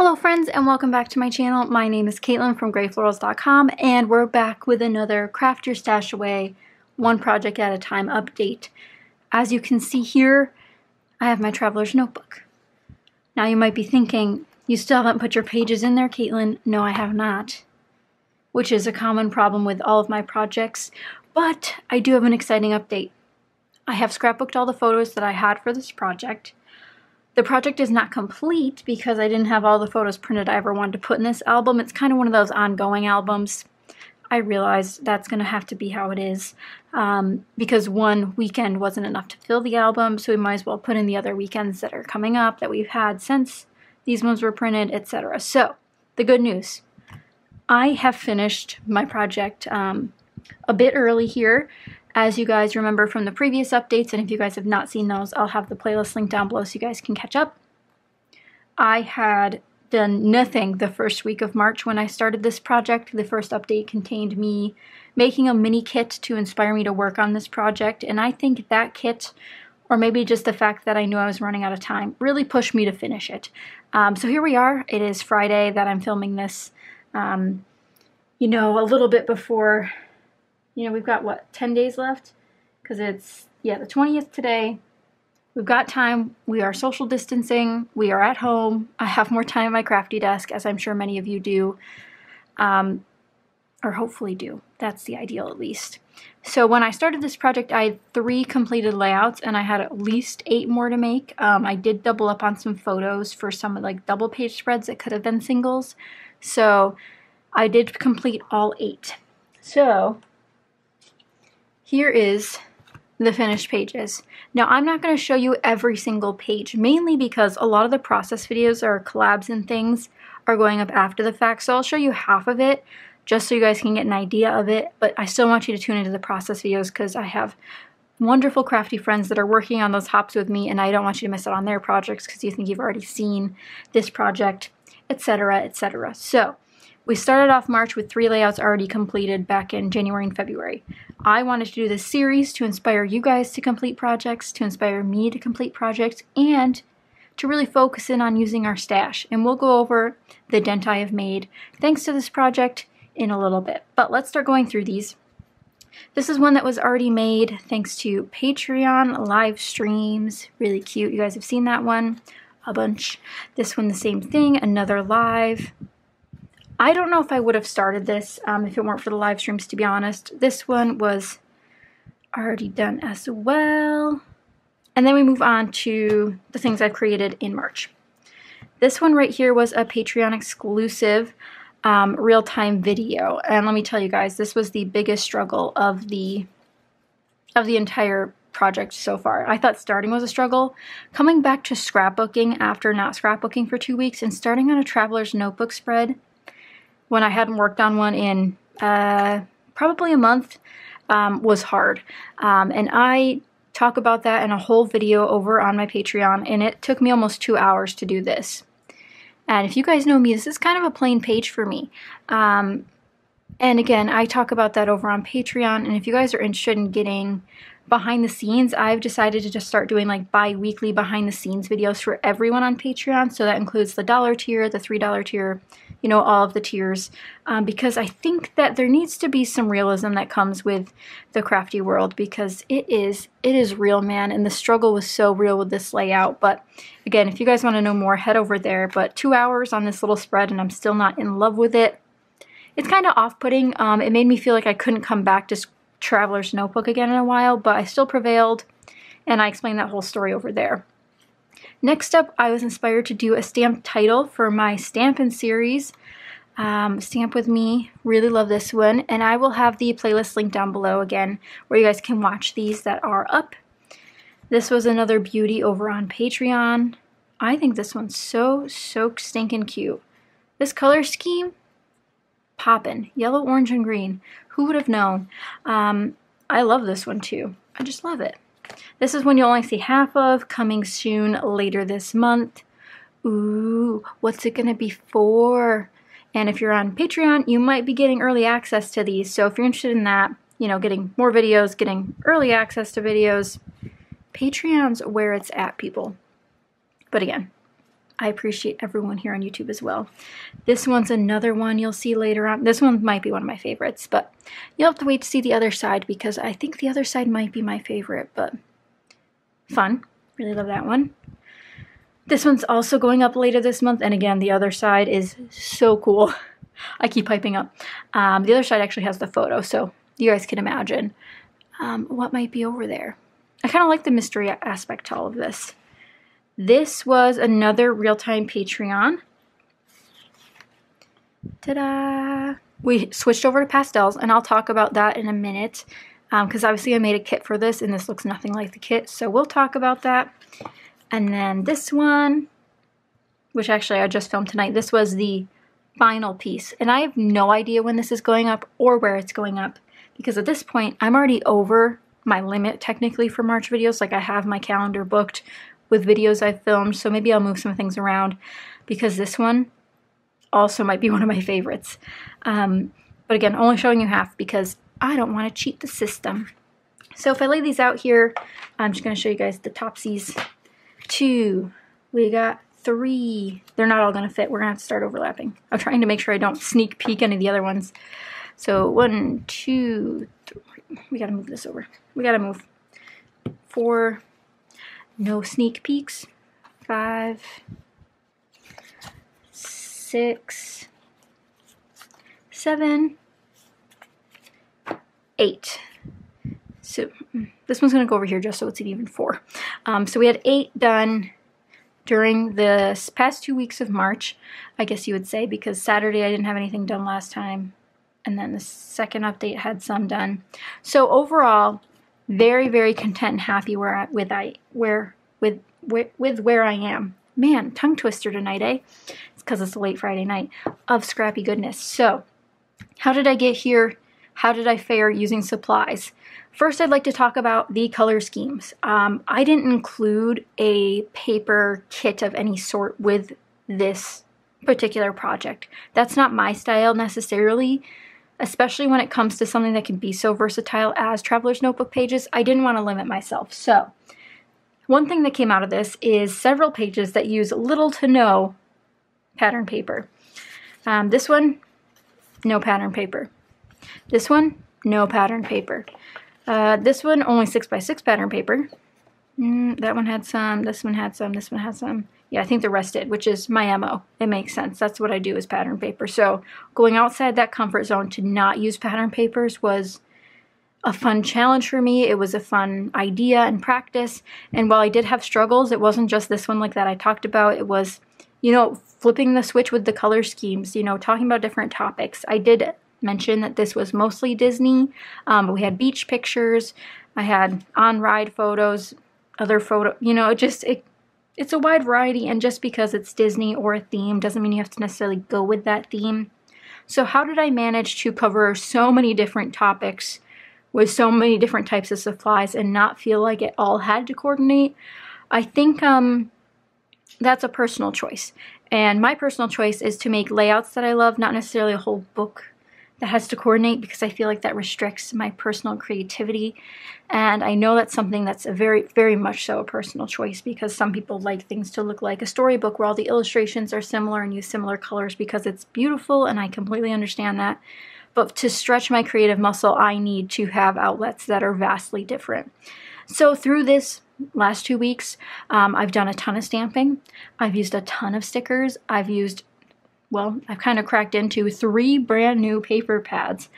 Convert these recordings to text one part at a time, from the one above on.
Hello friends and welcome back to my channel. My name is Katelyn from Florals.com and we're back with another Craft Your Stash Away one project at a time update. As you can see here, I have my traveler's notebook. Now you might be thinking, you still haven't put your pages in there, Katelyn. No, I have not, which is a common problem with all of my projects, but I do have an exciting update. I have scrapbooked all the photos that I had for this project. The project is not complete because I didn't have all the photos printed I ever wanted to put in this album. It's kind of one of those ongoing albums. I realized that's going to have to be how it is because one weekend wasn't enough to fill the album, so we might as well put in the other weekends that are coming up that we've had since these ones were printed, etc. So, the good news. I have finished my project a bit early here. As you guys remember from the previous updates, and if you guys have not seen those, I'll have the playlist linked down below so you guys can catch up. I had done nothing the first week of March when I started this project. The first update contained me making a mini kit to inspire me to work on this project, and I think that kit, or maybe just the fact that I knew I was running out of time, really pushed me to finish it. So here we are. It is Friday that I'm filming this, you know, a little bit before... You know, we've got, what, 10 days left? Because it's, yeah, the 20th today. We've got time. We are social distancing. We are at home. I have more time at my crafty desk, as I'm sure many of you do. Or hopefully do. That's the ideal, at least. So when I started this project, I had 3 completed layouts, and I had at least 8 more to make. I did double up on some photos for some, like, double page spreads that could have been singles. So I did complete all 8. So... here is the finished pages. Now, I'm not going to show you every single page, mainly because a lot of the process videos or collabs and things are going up after the fact, so I'll show you half of it, just so you guys can get an idea of it, but I still want you to tune into the process videos because I have wonderful crafty friends that are working on those hops with me, and I don't want you to miss out on their projects because you think you've already seen this project, etc., etc. So, we started off March with 3 layouts already completed back in January and February. I wanted to do this series to inspire you guys to complete projects, to inspire me to complete projects, and to really focus in on using our stash. And we'll go over the dent I have made thanks to this project in a little bit. But let's start going through these. This is one that was already made thanks to Patreon live streams. Really cute. You guys have seen that one a bunch. This one the same thing, another live. I don't know if I would have started this if it weren't for the live streams, to be honest. This one was already done as well. And then we move on to the things I've created in March. This one right here was a Patreon exclusive real-time video. And let me tell you guys, this was the biggest struggle of the entire project so far. I thought starting was a struggle. Coming back to scrapbooking after not scrapbooking for 2 weeks and starting on a traveler's notebook spread when I hadn't worked on one in probably a month, was hard. And I talk about that in a whole video over on my Patreon, and it took me almost 2 hours to do this. And if you guys know me, this is kind of a plain page for me. And again, I talk about that over on Patreon, and if you guys are interested in getting behind the scenes, I've decided to just start doing like bi-weekly behind the scenes videos for everyone on Patreon. So that includes the $1 tier, the $3 tier, you know, all of the tiers, because I think that there needs to be some realism that comes with the crafty world, because it is real, man, and the struggle was so real with this layout. But again, if you guys want to know more, head over there. But 2 hours on this little spread and I'm still not in love with it. It's kind of off-putting. It made me feel like I couldn't come back to Traveler's Notebook again in a while, but I still prevailed, and I explained that whole story over there. Next up, I was inspired to do a stamped title for my Stampin' series, Stamp With Me. Really love this one, and I will have the playlist linked down below again, where you guys can watch these that are up. This was another beauty over on Patreon. I think this one's so stinking cute. This color scheme, poppin'. Yellow, orange, and green. Who would have known? I love this one too. I just love it. This is one you'll only see half of, coming soon later this month. Ooh, what's it gonna be for? And if you're on Patreon, you might be getting early access to these. So if you're interested in that, you know, getting more videos, getting early access to videos, Patreon's where it's at, people. But again, I appreciate everyone here on YouTube as well. This one's another one you'll see later on. This one might be one of my favorites, but you'll have to wait to see the other side because I think the other side might be my favorite, but fun. Really love that one. This one's also going up later this month, and again, the other side is so cool. I keep hyping up. The other side actually has the photo, so you guys can imagine what might be over there. I kind of like the mystery aspect to all of this. This was another real-time Patreon. Ta-da! We switched over to pastels, and I'll talk about that in a minute, because obviously I made a kit for this, and this looks nothing like the kit, so we'll talk about that. And then this one, which actually I just filmed tonight, this was the final piece, and I have no idea when this is going up or where it's going up, because at this point I'm already over my limit technically for March videos. Like, I have my calendar booked with videos I've filmed, so maybe I'll move some things around, because this one also might be one of my favorites. But again, only showing you half because I don't want to cheat the system. So if I lay these out here, I'm just going to show you guys the topsies. 2, we got 3. They're not all going to fit. We're going to have to start overlapping. I'm trying to make sure I don't sneak peek any of the other ones. So 1, 2, 3. We got to move this over. We got to move. 4. No sneak peeks. 5, 6, 7, 8. So this one's going to go over here just so it's an even 4. So we had 8 done during the past 2 weeks of March, I guess you would say, because Saturday I didn't have anything done last time, and then the second update had some done. So overall, very, very content and happy with where I am. Man, tongue twister tonight, eh? It's because it's a late Friday night of scrappy goodness. So how did I get here? How did I fare using supplies? First, I'd like to talk about the color schemes. I didn't include a paper kit of any sort with this particular project. That's not my style necessarily, especially when it comes to something that can be so versatile as Traveler's Notebook pages. I didn't want to limit myself. So one thing that came out of this is several pages that use little to no pattern paper. This one, no pattern paper. This one, no pattern paper. This one, only 6x6 pattern paper. That one had some, this one had some, this one had some. Yeah, I think the rest did, which is my MO. It makes sense. That's what I do is pattern paper. So going outside that comfort zone to not use pattern papers was a fun challenge for me. It was a fun idea and practice. And while I did have struggles, it wasn't just this one like that I talked about. It was, you know, flipping the switch with the color schemes, you know, talking about different topics. I did mention that this was mostly Disney, but we had beach pictures, I had on-ride photos, other photo, you know, it's a wide variety, and just because it's Disney or a theme doesn't mean you have to necessarily go with that theme. So how did I manage to cover so many different topics with so many different types of supplies and not feel like it all had to coordinate? I think that's a personal choice, and my personal choice is to make layouts that I love, not necessarily a whole book that has to coordinate, because I feel like that restricts my personal creativity. And I know that's something that's a very, very much so a personal choice, because some people like things to look like a storybook where all the illustrations are similar and use similar colors because it's beautiful, and I completely understand that. But to stretch my creative muscle, I need to have outlets that are vastly different. So through this last 2 weeks, I've done a ton of stamping. I've used a ton of stickers. I've kind of cracked into 3 brand new paper pads.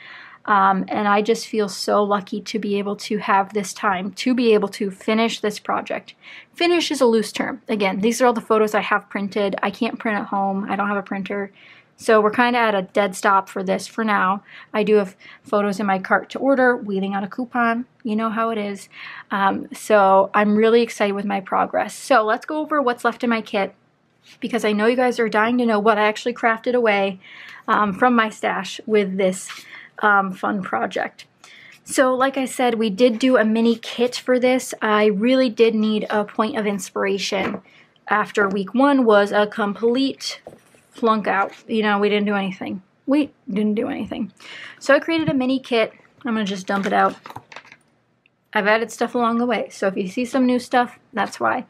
And I just feel so lucky to be able to have this time to be able to finish this project. Finish is a loose term. Again, these are all the photos I have printed. I can't print at home. I don't have a printer. So we're kind of at a dead stop for this for now. I do have photos in my cart to order, waiting on a coupon. You know how it is. So I'm really excited with my progress. So let's go over what's left in my kit, because I know you guys are dying to know what I actually crafted away from my stash with this fun project. So like I said, we did do a mini kit for this. I really did need a point of inspiration. After week 1 was a complete flunk out. You know, we didn't do anything. So I created a mini kit. I'm going to just dump it out. I've added stuff along the way. So if you see some new stuff, that's why.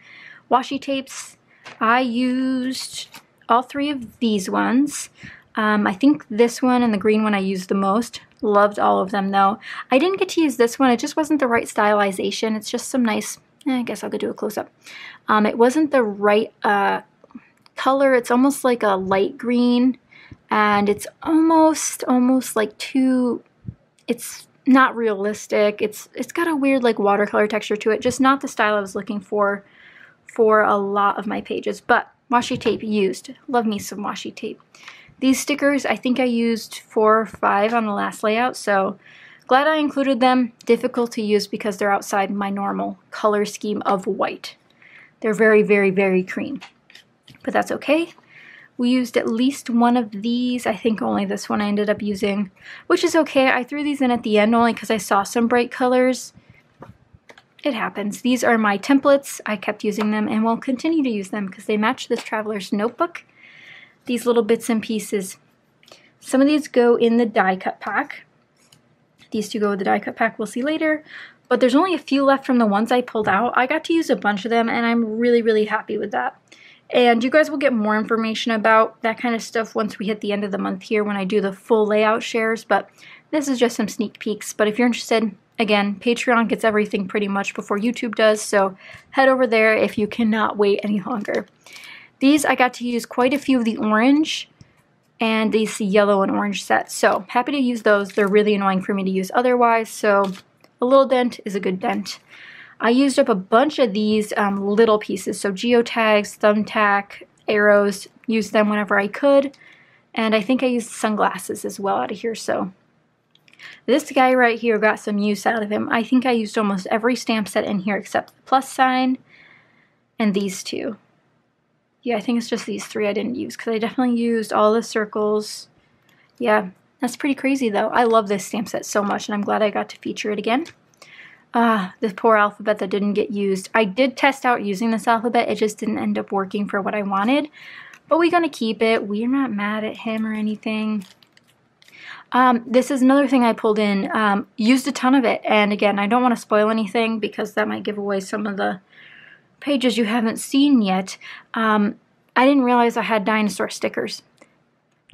Washi tapes. I used all 3 of these ones. I think this one and the green one I used the most. Loved all of them though. I didn't get to use this one. It just wasn't the right stylization. It's just some nice, I guess I'll go do a close-up. It wasn't the right color. It's almost like a light green, and it's almost like it's not realistic. It's got a weird like watercolor texture to it. Just not the style I was looking for a lot of my pages. But washi tape used. Love me some washi tape. These stickers, I think I used 4 or 5 on the last layout, so glad I included them. Difficult to use because they're outside my normal color scheme of white. They're very, very, very cream, but that's okay. We used at least one of these. I think only this one I ended up using, which is okay. I threw these in at the end only because I saw some bright colors. It happens. These are my templates. I kept using them and will continue to use them because they match this traveler's notebook. These little bits and pieces. Some of these go in the die cut pack. These 2 go with the die cut pack, we'll see later. But there's only a few left from the ones I pulled out. I got to use a bunch of them and I'm really, really happy with that. And you guys will get more information about that kind of stuff once we hit the end of the month here when I do the full layout shares. But this is just some sneak peeks. But if you're interested, again, Patreon gets everything pretty much before YouTube does. So head over there if you cannot wait any longer. These, I got to use quite a few of the orange and these yellow and orange sets. So happy to use those. They're really annoying for me to use otherwise. So a little dent is a good dent. I used up a bunch of these little pieces. So geotags, thumbtack, arrows, used them whenever I could. And I think I used sunglasses as well out of here. So this guy right here got some use out of him. I think I used almost every stamp set in here except the plus sign and these 2. Yeah, I think it's just these 3 I didn't use because I definitely used all the circles. Yeah, that's pretty crazy though. I love this stamp set so much and I'm glad I got to feature it again. This poor alphabet that didn't get used. I did test out using this alphabet. It just didn't end up working for what I wanted. But we're going to keep it. We're not mad at him or anything. This is another thing I pulled in. Used a ton of it. And again, I don't want to spoil anything because that might give away some of the pages you haven't seen yet. I didn't realize I had dinosaur stickers.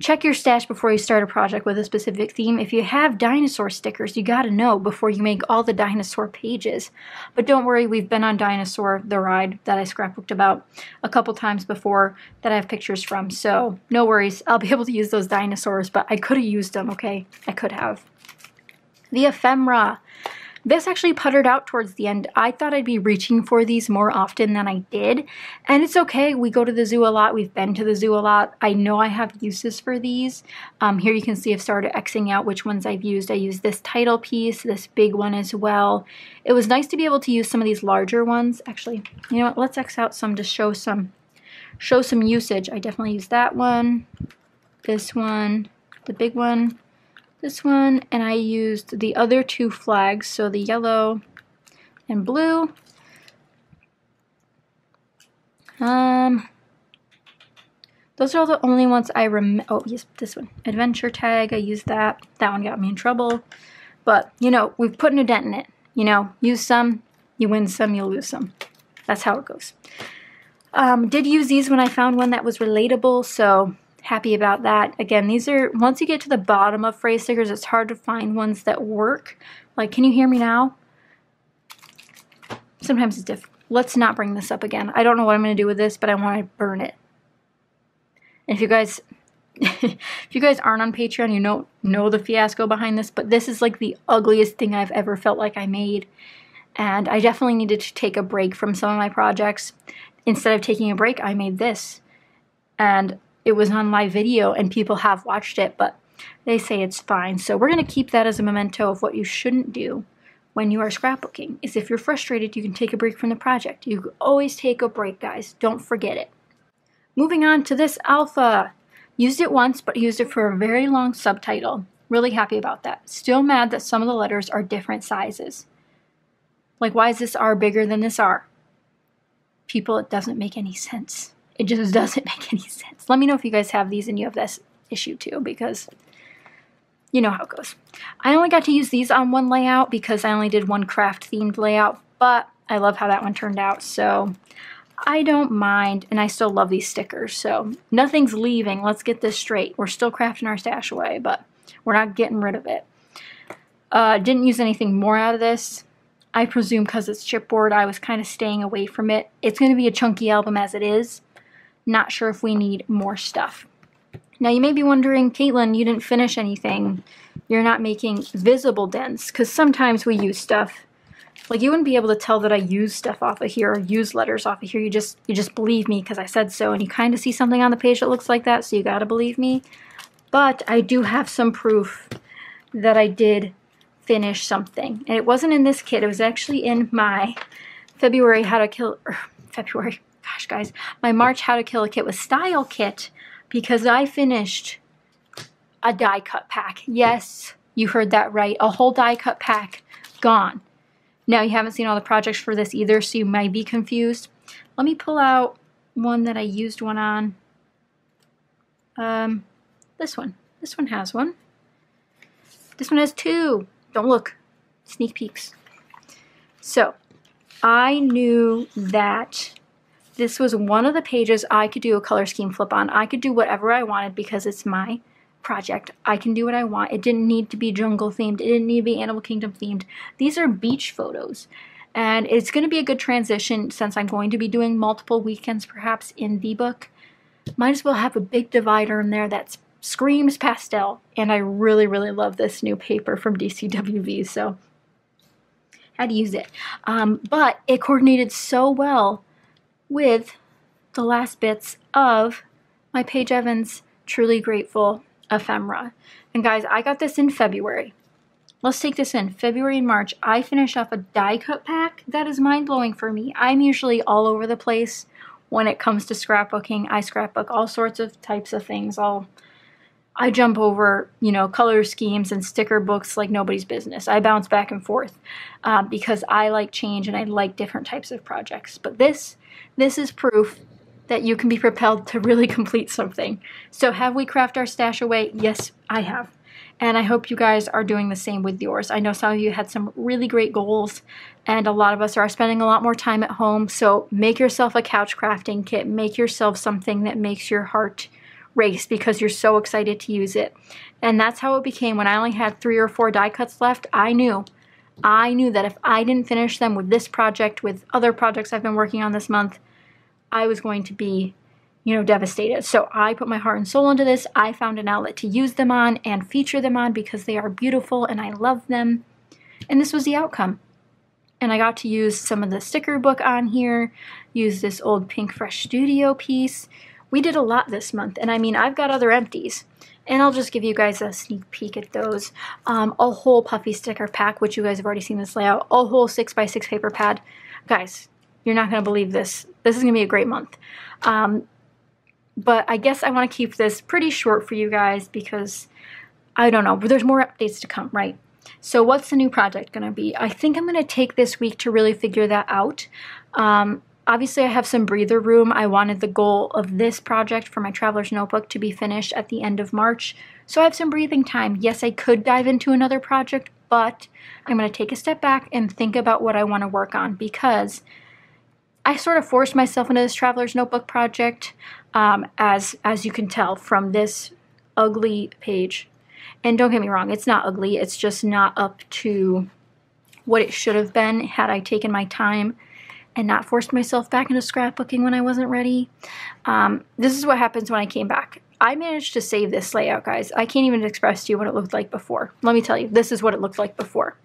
Check your stash before you start a project with a specific theme. If you have dinosaur stickers, you gotta know before you make all the dinosaur pages. But don't worry, we've been on Dinosaur, the ride that I scrapbooked about a couple times before that I have pictures from. So no worries, I'll be able to use those dinosaurs, but I could have used them, okay? I could have. The ephemera. This actually puttered out towards the end. I thought I'd be reaching for these more often than I did. And it's okay. We go to the zoo a lot. We've been to the zoo a lot. I know I have uses for these. Here you can see I've started Xing out which ones I've used. I used this title piece, this big one as well. It was nice to be able to use some of these larger ones. Actually, you know what? Let's X out some to show some usage. I definitely used that one, this one, the big one, this one, and I used the other 2 flags, so the yellow and blue. Those are the only ones I remember. Oh, yes, this one. Adventure tag, I used that. That one got me in trouble. But, you know, we've put a dent in it. You know, use some, you win some, you lose some. That's how it goes. Did use these when I found one that was relatable, so happy about that. Again, these are, once you get to the bottom of phrase stickers, it's hard to find ones that work. Like, can you hear me now? Sometimes it's difficult. Let's not bring this up again. I don't know what I'm going to do with this, but I want to burn it. And if you guys aren't on Patreon, you don't know the fiasco behind this, but this is like the ugliest thing I've ever felt like I made. And I definitely needed to take a break from some of my projects. Instead of taking a break, I made this. And it was on live video and people have watched it, but they say it's fine. So we're going to keep that as a memento of what you shouldn't do when you are scrapbooking. Is if you're frustrated, you can take a break from the project. You can always take a break, guys. Don't forget it. Moving on to this alpha. Used it once, but used it for a very long subtitle. Really happy about that. Still mad that some of the letters are different sizes. Like, why is this R bigger than this R? People, it doesn't make any sense. It just doesn't make any sense. Let me know if you guys have these and you have this issue too, because you know how it goes. I only got to use these on one layout because I only did one craft themed layout, but I love how that one turned out. So I don't mind, and I still love these stickers, so nothing's leaving. Let's get this straight. We're still crafting our stash away, but we're not getting rid of it. Didn't use anything more out of this. I presume because it's chipboard, I was kind of staying away from it. It's going to be a chunky album as it is. Not sure if we need more stuff. Now you may be wondering, Katelyn, you didn't finish anything. You're not making visible dents, because sometimes we use stuff. Like, you wouldn't be able to tell that I use stuff off of here or use letters off of here. You just believe me because I said so, and you kind of see something on the page that looks like that, so you gotta believe me. But I do have some proof that I did finish something. And it wasn't in this kit. It was actually in my February How to Kill... February... Gosh, guys. My March How to Kill a Kit with Style kit, because I finished a die cut pack. Yes, you heard that right. A whole die cut pack gone. Now, you haven't seen all the projects for this either, so you might be confused. Let me pull out one that I used one on. This one. This one has one. This one has two. Don't look. Sneak peeks. So, I knew that this was one of the pages I could do a color scheme flip on. I could do whatever I wanted because it's my project. I can do what I want. It didn't need to be jungle themed. It didn't need to be Animal Kingdom themed. These are beach photos. And it's going to be a good transition since I'm going to be doing multiple weekends perhaps in the book. Might as well have a big divider in there that screams pastel. And I really, really love this new paper from DCWV, so had to use it. But it coordinated so well with the last bits of my Paige Evans Truly Grateful ephemera. And guys, I got this in February. Let's take this in. February and March, I finished off a die cut pack. That is mind-blowing for me. I'm usually all over the place when it comes to scrapbooking. I scrapbook all sorts of types of things. I jump over, you know, color schemes and sticker books like nobody's business. I bounce back and forth because I like change and I like different types of projects. But this is proof that you can be propelled to really complete something. So have we crafted our stash away? Yes, I have. And I hope you guys are doing the same with yours. I know some of you had some really great goals, and a lot of us are spending a lot more time at home. So make yourself a couch crafting kit. Make yourself something that makes your heart race because you're so excited to use it. And that's how it became. When I only had 3 or 4 die cuts left, I knew that if I didn't finish them with this project, with other projects I've been working on this month, I was going to be, you know, devastated. So I put my heart and soul into this. I found an outlet to use them on and feature them on because they are beautiful and I love them. And this was the outcome. And I got to use some of the sticker book on here, use this old Pink Fresh Studio piece. We did a lot this month. And I mean, I've got other empties. And I'll just give you guys a sneak peek at those. A whole puffy sticker pack, which you guys have already seen this layout. A whole 6x6 paper pad. Guys, you're not going to believe this. This is going to be a great month. But I guess I want to keep this pretty short for you guys because, I don't know, there's more updates to come, right? So what's the new project going to be? I think I'm going to take this week to really figure that out. Obviously, I have some breather room. I wanted the goal of this project for my Traveler's Notebook to be finished at the end of March. So I have some breathing time. Yes, I could dive into another project, but I'm going to take a step back and think about what I want to work on because I sort of forced myself into this Traveler's Notebook project, as you can tell from this ugly page. And don't get me wrong, it's not ugly. It's just not up to what it should have been had I taken my time and not forced myself back into scrapbooking when I wasn't ready. This is what happens when I came back. I managed to save this layout, guys. I can't even express to you what it looked like before. Let me tell you, this is what it looked like before.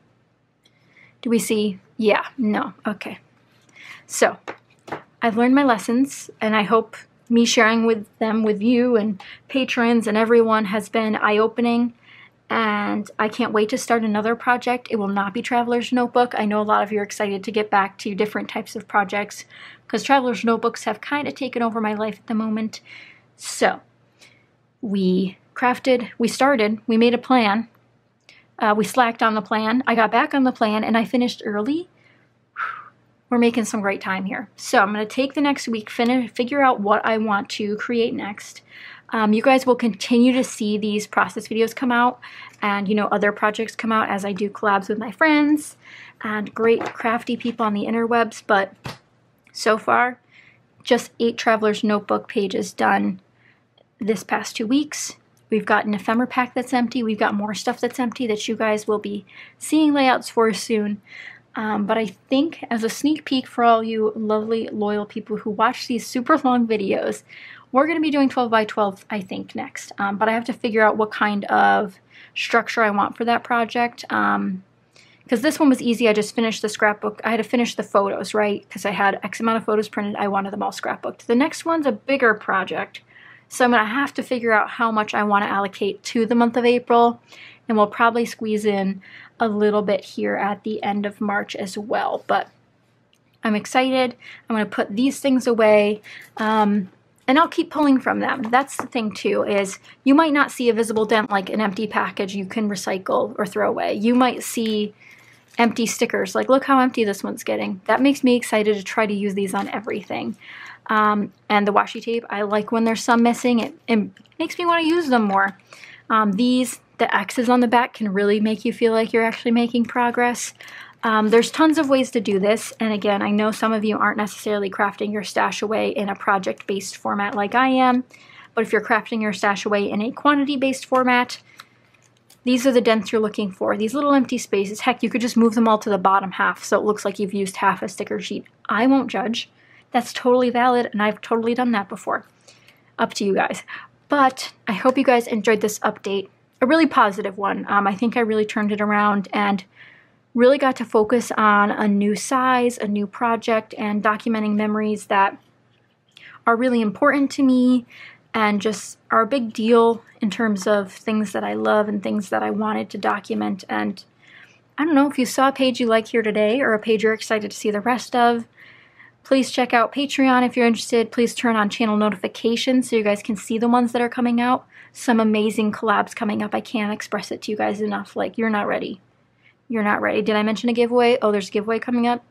Do we see? Yeah, no, okay. So, I've learned my lessons, and I hope me sharing them with you and patrons and everyone has been eye-opening, and I can't wait to start another project. It will not be Traveler's Notebook. I know a lot of you are excited to get back to different types of projects because Traveler's Notebooks have kind of taken over my life at the moment. So, we started, we made a plan, we slacked on the plan, I got back on the plan, and I finished early. We're making some great time here. So I'm going to take the next week, figure out what I want to create next. You guys will continue to see these process videos come out and, you know, other projects come out as I do collabs with my friends and great crafty people on the interwebs. But so far, just 8 Traveler's Notebook pages done this past 2 weeks. We've got an ephemera pack that's empty. We've got more stuff that's empty that you guys will be seeing layouts for soon. But I think as a sneak peek for all you lovely, loyal people who watch these super long videos, we're going to be doing 12 by 12, I think, next. But I have to figure out what kind of structure I want for that project. Because this one was easy. I just finished the scrapbook. I had to finish the photos, right? Because I had X amount of photos printed. I wanted them all scrapbooked. The next one's a bigger project. So I'm going to have to figure out how much I want to allocate to the month of April. And we'll probably squeeze in a little bit here at the end of March as well. But I'm excited. I'm going to put these things away. And I'll keep pulling from them. That's the thing too, is you might not see a visible dent like an empty package you can recycle or throw away. You might see empty stickers, like look how empty this one's getting. That makes me excited to try to use these on everything. And the washi tape, I like when there's some missing. It makes me want to use them more. The X's on the back can really make you feel like you're actually making progress. There's tons of ways to do this, and again, I know some of you aren't necessarily crafting your stash away in a project-based format like I am, but if you're crafting your stash away in a quantity-based format, these are the dents you're looking for. These little empty spaces, heck, you could just move them all to the bottom half so it looks like you've used half a sticker sheet. I won't judge. That's totally valid, and I've totally done that before. Up to you guys. But I hope you guys enjoyed this update. A really positive one. I think I really turned it around and really got to focus on a new size, a new project, and documenting memories that are really important to me and just are a big deal in terms of things that I love and things that I wanted to document. And I don't know, if you saw a page you like here today or a page you're excited to see the rest of, please check out Patreon if you're interested. Please turn on channel notifications so you guys can see the ones that are coming out. Some amazing collabs coming up. I can't express it to you guys enough. Like, you're not ready. You're not ready. Did I mention a giveaway? Oh, there's a giveaway coming up.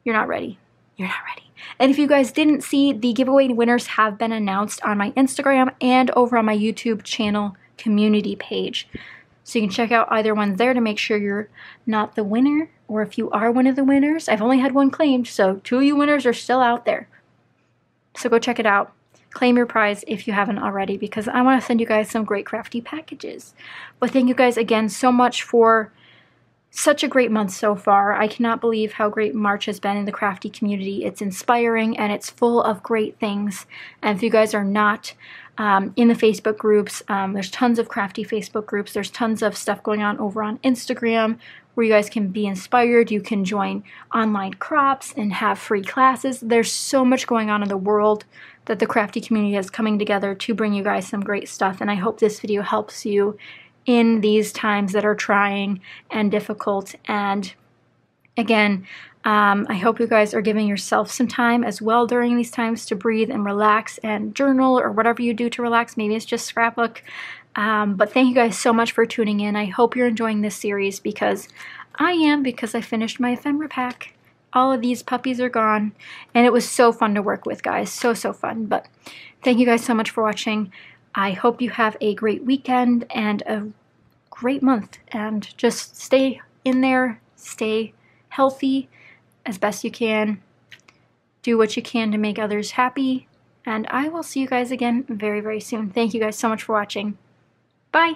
You're not ready. You're not ready. And if you guys didn't see, the giveaway winners have been announced on my Instagram and over on my YouTube channel community page. So you can check out either one there to make sure you're not the winner, or if you are one of the winners. I've only had one claimed, so 2 of you winners are still out there. So go check it out. Claim your prize if you haven't already, because I want to send you guys some great crafty packages. But thank you guys again so much for such a great month so far. I cannot believe how great March has been in the crafty community. It's inspiring and it's full of great things. And if you guys are not in the Facebook groups, there's tons of crafty Facebook groups. There's tons of stuff going on over on Instagram where you guys can be inspired. You can join online crops and have free classes. There's so much going on in the world that the crafty community is coming together to bring you guys some great stuff. And I hope this video helps you in these times that are trying and difficult. And again, I hope you guys are giving yourself some time as well during these times to breathe and relax and journal or whatever you do to relax. Maybe it's just scrapbook. But thank you guys so much for tuning in. I hope you're enjoying this series, because I am, because I finished my ephemera pack. All of these puppies are gone, and it was so fun to work with, guys. So fun. But thank you guys so much for watching. I hope you have a great weekend and a great month, and just stay in there, stay healthy as best you can, do what you can to make others happy, and I will see you guys again very soon. Thank you guys so much for watching. Bye!